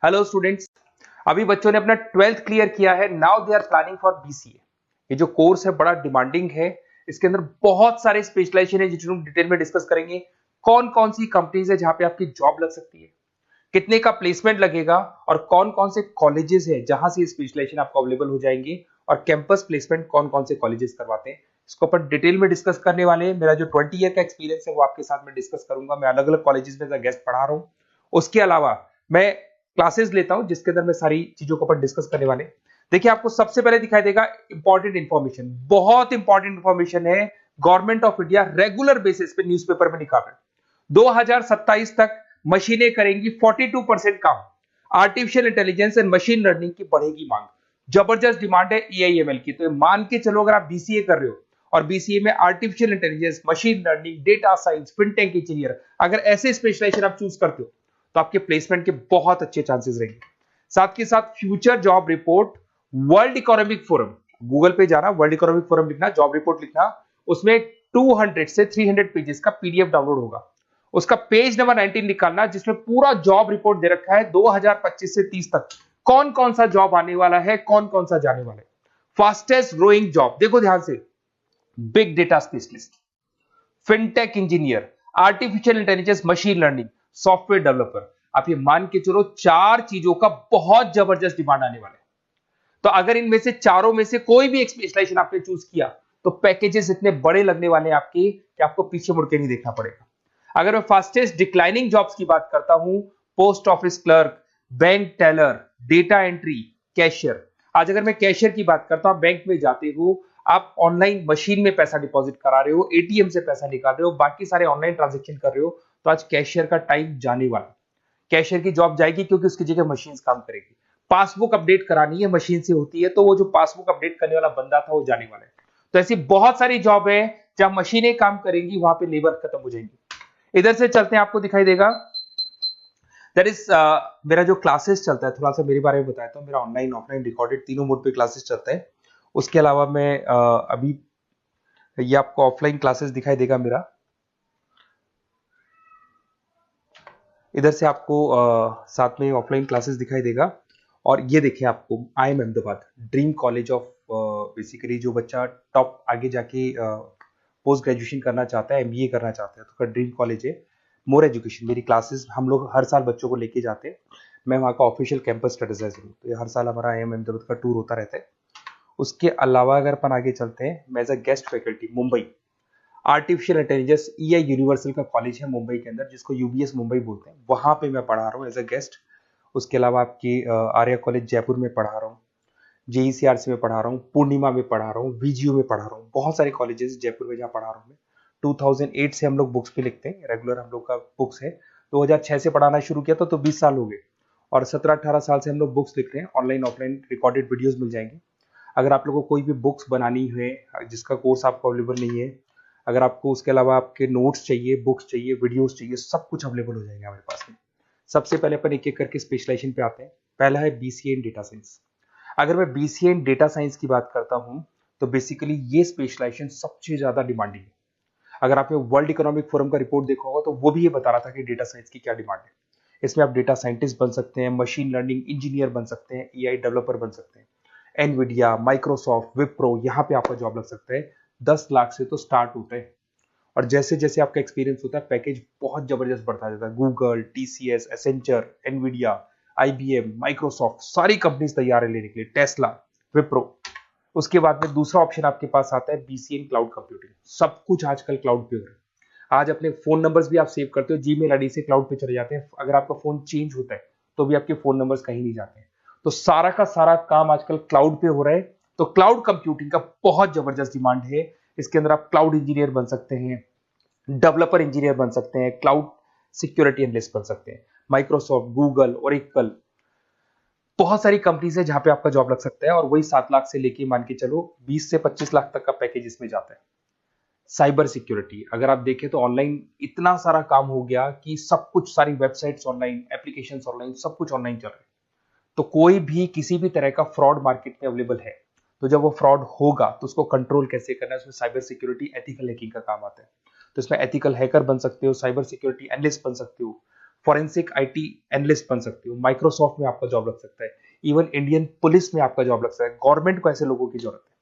Hello students, अभी बच्चों ने अपना 12th क्लियर किया है। Now they are planning for BCA. ये जो कोर्स है बड़ा डिमांडिंग है। इसके अंदर बहुत सारे स्पेशलाइजेशन है जिनको डिटेल में डिस्कस करेंगे। कौन कौन सी कंपनीज है जहां पे आपकी जॉब लग सकती है, कितने का प्लेसमेंट लगेगा और कौन कौन से कॉलेजेस है जहां से स्पेशलाइजेशन आपको अवेलेबल हो जाएंगे और कैंपस प्लेसमेंट कौन कौन से कॉलेजेस करवाते हैं, इसको अपन डिटेल में डिस्कस करने वाले हैं। मेरा जो 20 ईयर का एक्सपीरियंस है वो आपके साथ में डिस्कस करूंगा। मैं अलग अलग कॉलेजेस में गेस्ट पढ़ा रहा हूँ। उसके अलावा मैं क्लासेस लेता हूं जिसके अंदर मैं सारी चीजों को अपन डिस्कस करने वाले। देखिए, आपको सबसे पहले दिखाई देगा इंपॉर्टेंट इंफॉर्मेशन, बहुत इंपॉर्टेंट इंफॉर्मेशन है। Government of India regular basis पे न्यूज़पेपर में निकाल रहे हैं 2027 तक मशीनें करेंगी 42% काम। Artificial intelligence and machine learning की बढ़ेगी मांग। जबरदस्त डिमांड है एआईएमएल की। तो मान के चलो, अगर आप बीसीए कर रहे हो और बीसीए में artificial intelligence, machine learning, data science, fintech engineer, अगर ऐसे स्पेशलाइजेशन आप चूज करते हो तो आपके प्लेसमेंट के बहुत अच्छे चांसेस रहेंगे। साथ के साथ future job report, world economic forum, Google पे जाना, वर्ल्ड इकोनॉमिक फोरम लिखना, जॉब रिपोर्ट लिखना, उसमें 200 से 300 पेजेस का पीडीएफ डाउनलोड होगा। उसका पेज नंबर 19 निकालना जिसमें पूरा जॉब रिपोर्ट दे रखा है 2025 से 30 तक कौन कौन सा जॉब आने वाला है, कौन कौन सा जाने वाला है। फास्टेस्ट ग्रोइंग जॉब देखो ध्यान से, big data specialist, fintech engineer, artificial intelligence, machine learning, software developer. आप ये मान के चलो 4 चीजों का बहुत जबरदस्त डिमांड आने वाला है। तो अगर इनमें से चारों में से कोई भी एक स्पेशलाइजेशन आपने चूज किया तो पैकेजेस इतने बड़े लगने वाले हैं आपके कि आपको पीछे मुड़ के नहीं देखना पड़ेगा। अगर मैं फास्टेस्ट डिक्लाइनिंग जॉब्स की बात करता हूं, post office clerk, bank teller, data entry, cashier. आज अगर मैं कैशियर की बात करता हूं, बैंक में जाते हो, आप ऑनलाइन मशीन में पैसा डिपॉजिट करा रहे हो, एटीएम से पैसा निकाल रहे हो, बाकी सारे ऑनलाइन ट्रांजेक्शन कर रहे हो, तो आज कैशियर का टाइम जाने वाला। कैशियर की जॉब जाएगी क्योंकि उसकी जगह मशीन काम करेगी। पासबुक अपडेट करानी है, मशीन से होती है, तो वो जो पासबुक अपडेट करने वाला बंदा था वो जाने वाला है। तो ऐसी बहुत सारी जॉब है जहां मशीनें काम करेंगी, वहां पे लेबर खत्म हो जाएंगी। इधर से चलते हैं, आपको दिखाई देगा दैट इज मेरा जो क्लासेस चलता है, थोड़ा सा मेरे बारे में बताता हूँ। मेरा ऑनलाइन, ऑफलाइन, रिकॉर्डेड तीनों मोड पे क्लासेस चलता है। उसके अलावा मैं अभी ये आपको ऑफलाइन क्लासेस दिखाई देगा मेरा। इधर से आपको साथ में ऑफलाइन क्लासेस दिखाई देगा। और ये देखिए, आपको IIM Ahmedabad, dream college of, basically जो बच्चा टॉप आगे जाके पोस्ट ग्रेजुएशन करना चाहता है, एमबीए करना चाहता है, तो का ड्रीम कॉलेज है। मोर एजुकेशन मेरी क्लासेस हम लोग हर साल बच्चों को लेके जाते हैं। मैं वहाँ का ऑफिशियल कैंपस स्ट्रेटेजाइजर हूँ, तो ये हर साल हमारा IIM अहमदाबाद का टूर होता रहता है। उसके अलावा अगर अपन आगे चलते हैं, मैं as a guest faculty Mumbai artificial intelligence, EI universal का कॉलेज है मुंबई के अंदर, जिसको यूबीएस मुंबई बोलते हैं, वहां पे मैं पढ़ा रहा हूँ एज अ गेस्ट। उसके अलावा आपकी आर्या कॉलेज जयपुर में पढ़ा रहा हूँ, JECRC में पढ़ा रहा हूँ, पूर्णिमा में पढ़ा रहा हूँ, VGU में पढ़ा रहा हूँ। बहुत सारे कॉलेजेस जयपुर में जहाँ पढ़ा रहा हूँ मैं। 2008 से हम लोग बुक्स पे लिखते हैं, रेगुलर हम लोग का बुक्स है। 2006 से पढ़ाना शुरू किया तो 20 साल हो गए, और 17-18 साल से हम लोग बुक्स लिख रहे हैं। ऑनलाइन ऑफलाइन रिकॉर्डेड वीडियोस मिल जाएंगे। अगर आप लोगों को कोई भी बुक्स बनानी है जिसका कोर्स आपको अवेलेबल नहीं है, अगर आपको उसके अलावा आपके नोट्स चाहिए, बुक्स चाहिए, वीडियोस चाहिए, सब कुछ अवेलेबल हो जाएगा हमारे पास में। सबसे पहले अपन एक एक करके स्पेशलाइजेशन पे आते हैं। पहला है बीसीए इन डेटा साइंस। अगर मैं बीसीए इन डेटा साइंस की बात करता हूं तो बेसिकली ये स्पेशलाइजेशन सबसे ज्यादा डिमांडिंग है। अगर आपने वर्ल्ड इकोनॉमिक फोरम का रिपोर्ट देखा होगा तो वो भी ये बता रहा था कि डेटा साइंस की क्या डिमांड है। इसमें आप डेटा साइंटिस्ट बन सकते हैं, मशीन लर्निंग इंजीनियर बन सकते हैं, एआई डेवलपर बन सकते हैं। एनवीडिया, माइक्रोसॉफ्ट, विप्रो, यहाँ पे आपका जॉब लग सकता है। 10 लाख से तो स्टार्ट होता है, और जैसे जैसे आपका एक्सपीरियंस होता है पैकेज बहुत जबरदस्त बढ़ता जाता है। Google, TCS, Accenture, Nvidia, IBM, Microsoft, सारी कंपनीज तैयार है लेने के लिए, टेस्ला, विप्रो। उसके बाद में दूसरा ऑप्शन आपके पास आता है बीसीए इन क्लाउड कंप्यूटिंग। सब कुछ आजकल क्लाउड पे हो रहा है। आज अपने फोन नंबर्स भी आप सेव करते हो, जीमेल आईडी से क्लाउड पे चले जाते हैं। अगर आपका फोन चेंज होता है तो भी आपके फोन नंबर्स कहीं नहीं जाते हैं। तो सारा का सारा काम आजकल क्लाउड पे हो रहा है। तो क्लाउड कंप्यूटिंग का बहुत जबरदस्त डिमांड है। इसके अंदर आप क्लाउड इंजीनियर बन सकते हैं, डेवलपर इंजीनियर बन सकते हैं, क्लाउड सिक्योरिटी एनालिस्ट बन सकते हैं। माइक्रोसॉफ्ट, गूगल, ओरेकल, बहुत सारी कंपनीज है जहां पे आपका जॉब लग सकता है। और वही 7 लाख से लेके मान के चलो 20 से 25 लाख तक का पैकेज इसमें जाता है। साइबर सिक्योरिटी अगर आप देखें तो ऑनलाइन इतना सारा काम हो गया कि सब कुछ, सारी वेबसाइट्स ऑनलाइन, एप्लीकेशंस ऑनलाइन, सब कुछ ऑनलाइन चल रहा है। तो कोई भी किसी भी तरह का फ्रॉड मार्केट में अवेलेबल है, तो जब वो फ्रॉड होगा तो उसको कंट्रोल कैसे करना है, उसमें साइबर सिक्योरिटी, एथिकल हैकिंग का काम आता है। तो इसमें एथिकल हैकर बन सकते हो, साइबर सिक्योरिटी एनालिस्ट बन सकते हो, फॉरेंसिक आईटी एनालिस्ट बन सकते हो, माइक्रोसॉफ्ट में आपका जॉब लग सकता है, इवन इंडियन पुलिस में आपका जॉब लग सकता है। गवर्नमेंट को ऐसे लोगों की जरूरत है।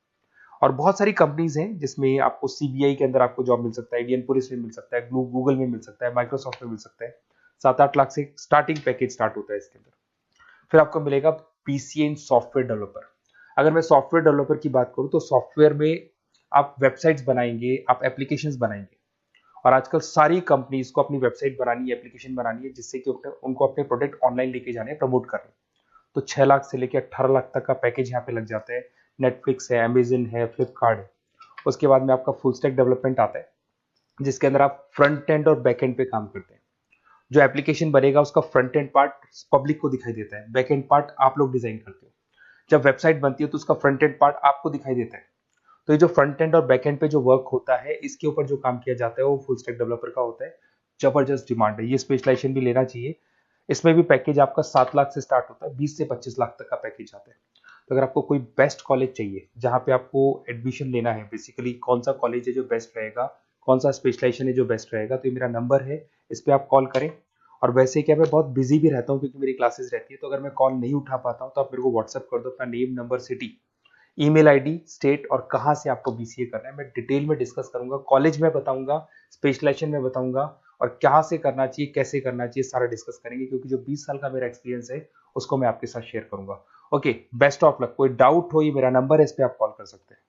और बहुत सारी कंपनीज हैं जिसमें आपको सीबीआई के अंदर आपको जॉब मिल सकता है, इंडियन पुलिस में मिल सकता है, गूगल में मिल सकता है, माइक्रोसॉफ्ट में मिल सकता है। 7-8 लाख से स्टार्टिंग पैकेज स्टार्ट होता है इसके अंदर। फिर आपको मिलेगा पीसीए इन सॉफ्टवेयर डेवलपर। अगर मैं सॉफ्टवेयर डेवलपर की बात करूं तो सॉफ्टवेयर में आप वेबसाइट्स बनाएंगे, आप एप्लीकेशंस बनाएंगे। और आजकल सारी कंपनीज को अपनी वेबसाइट बनानी है, एप्लीकेशन बनानी है, जिससे कि उनको अपने प्रोडक्ट ऑनलाइन लेके जाने हैं, प्रमोट करने हैं। तो 6 लाख से लेकर 18 लाख तक का पैकेज यहाँ पे लग जाता है। नेटफ्लिक्स है, अमेजन है, फ्लिपकार्ट है। उसके बाद में आपका फुल स्टैक डेवलपमेंट आता है, जिसके अंदर आप फ्रंट एंड और बैक एंड पे काम करते हैं। जो एप्लीकेशन बनेगा उसका फ्रंट एंड पार्ट पब्लिक को दिखाई देता है, बैक एंड पार्ट आप लोग डिजाइन करते हो। जब वेबसाइट बनती है तो उसका फ्रंट एंड पार्ट आपको दिखाई देता है। तो ये जो फ्रंट एंड और बैक एंड पे जो वर्क होता है, इसके ऊपर जो काम किया जाता है वो फुल स्टैक डेवलपर का होता है। जबरदस्त डिमांड है, ये स्पेशलाइजेशन भी लेना चाहिए। इसमें भी पैकेज आपका 7 लाख से स्टार्ट होता है, 20 से 25 लाख तक का पैकेज आता है। तो अगर आपको कोई बेस्ट कॉलेज चाहिए जहाँ पे आपको एडमिशन लेना है, बेसिकली कौन सा कॉलेज है जो बेस्ट रहेगा, कौन सा स्पेशलाइजेशन है जो बेस्ट रहेगा, तो ये मेरा नंबर है, इस पर आप कॉल करें। और वैसे क्या मैं बहुत बिजी भी रहता हूँ क्योंकि मेरी क्लासेस रहती है, तो अगर मैं कॉल नहीं उठा पाता हूँ तो आप मेरे को व्हाट्सअप कर दो अपना name, number, city, email ID, state और कहाँ से आपको बीसीए करना है। मैं डिटेल में डिस्कस करूंगा, कॉलेज में बताऊंगा, स्पेशलाइजेशन में बताऊंगा, और कहाँ से करना चाहिए, कैसे करना चाहिए, सारा डिस्कस करेंगे, क्योंकि जो 20 साल का मेरा एक्सपीरियंस है उसको मैं आपके साथ शेयर करूंगा। Okay, best of luck. कोई डाउट हो, ये मेरा नंबर है, इस पे आप कॉल कर सकते हैं।